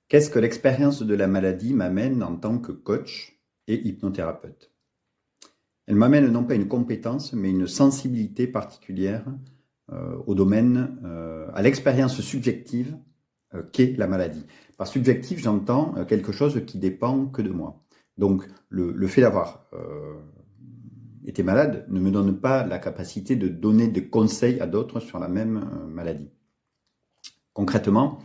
Qu'est-ce que l'expérience de la maladie m'amène en tant que coach et hypnothérapeute? Elle m'amène non pas une compétence, mais une sensibilité particulière au domaine, à l'expérience subjective qu'est la maladie. Par subjectif, j'entends quelque chose qui dépend que de moi. Donc, le fait d'avoir été malade ne me donne pas la capacité de donner des conseils à d'autres sur la même maladie. Concrètement,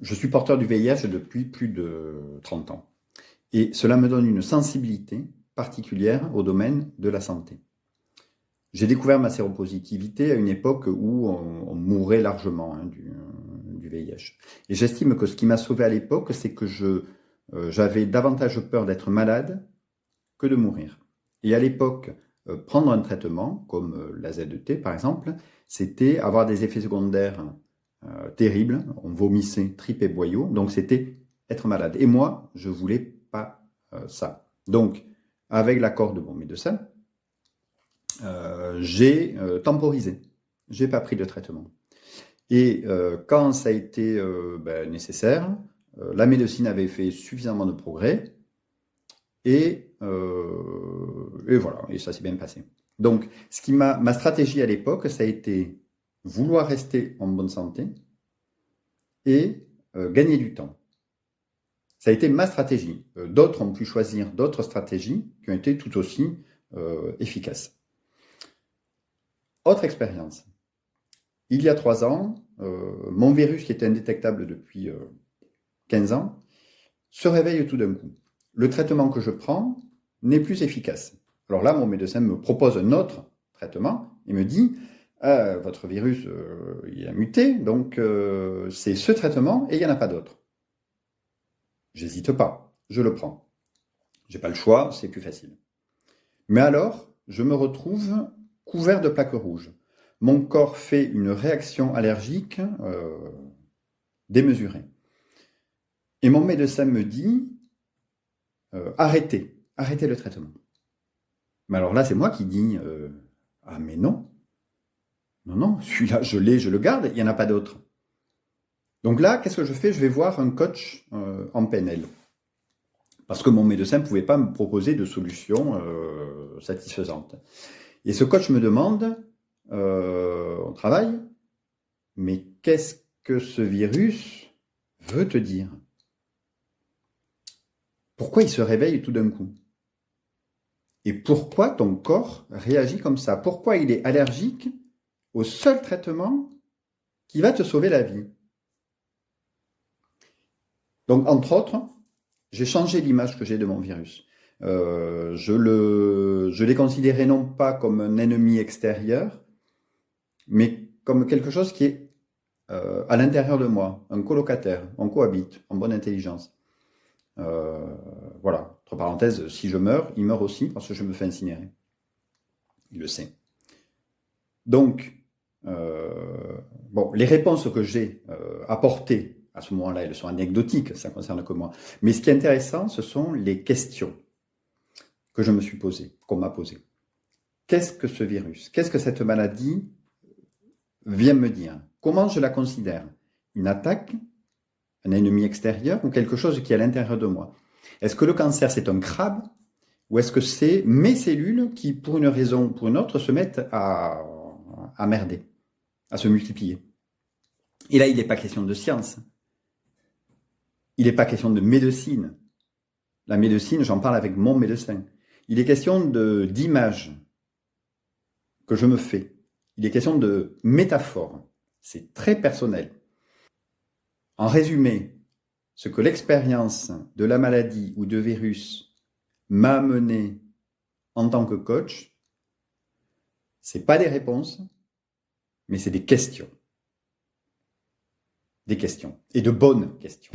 je suis porteur du VIH depuis plus de 30 ans. Et cela me donne une sensibilité particulière au domaine de la santé. J'ai découvert ma séropositivité à une époque où on mourait largement du VIH. Et j'estime que ce qui m'a sauvé à l'époque, c'est que j'avais davantage peur d'être malade que de mourir. Et à l'époque, prendre un traitement, comme l'AZT par exemple, c'était avoir des effets secondaires terribles. On vomissait, tripes et boyaux. Donc c'était être malade. Et moi, je voulais pas ça. Donc, avec l'accord de mon médecin, j'ai temporisé. J'ai pas pris de traitement. Et quand ça a été nécessaire, la médecine avait fait suffisamment de progrès et voilà, et ça s'est bien passé. Donc, ma stratégie à l'époque, ça a été vouloir rester en bonne santé et gagner du temps. Ça a été ma stratégie. D'autres ont pu choisir d'autres stratégies qui ont été tout aussi efficaces. Autre expérience. Il y a 3 ans, mon virus qui était indétectable depuis 15 ans se réveille tout d'un coup. Le traitement que je prends n'est plus efficace. Alors là, mon médecin me propose un autre traitement et me dit votre virus, il a muté, donc c'est ce traitement et il n'y en a pas d'autre. J'hésite pas, je le prends. J'ai pas le choix, c'est plus facile. Mais alors, je me retrouve couvert de plaques rouges. Mon corps fait une réaction allergique démesurée. Et mon médecin me dit arrêtez le traitement. Mais alors là, c'est moi qui dis ah mais non, celui-là je l'ai, je le garde, il n'y en a pas d'autre. Donc là, qu'est-ce que je fais? Je vais voir un coach en PNL. Parce que mon médecin ne pouvait pas me proposer de solution satisfaisante. Et ce coach me demande, on travaille, mais qu'est-ce que ce virus veut te dire? Pourquoi il se réveille tout d'un coup? Et pourquoi ton corps réagit comme ça? Pourquoi il est allergique au seul traitement qui va te sauver la vie? Donc, entre autres, j'ai changé l'image que j'ai de mon virus. Je l'ai considéré non pas comme un ennemi extérieur, mais comme quelque chose qui est à l'intérieur de moi, un colocataire, on cohabite, en bonne intelligence. Voilà, entre parenthèses, si je meurs, il meurt aussi parce que je me fais incinérer. Il le sait. Donc, les réponses que j'ai apportées à ce moment-là, elles sont anecdotiques, ça ne concerne que moi. Mais ce qui est intéressant, ce sont les questions que je me suis posées, qu'on m'a posées. Qu'est-ce que ce virus? Qu'est-ce que cette maladie vient me dire? Comment je la considère? Une attaque? Un ennemi extérieur ou quelque chose qui est à l'intérieur de moi? Est-ce que le cancer, c'est un crabe ou est-ce que c'est mes cellules qui, pour une raison ou pour une autre, se mettent à merder, à se multiplier? Et là, il n'est pas question de science. Il n'est pas question de médecine. La médecine, j'en parle avec mon médecin. Il est question d'image que je me fais. Il est question de métaphore. C'est très personnel. En résumé, ce que l'expérience de la maladie ou de virus m'a amené en tant que coach, c'est pas des réponses, mais c'est des questions. Des questions. Et de bonnes questions.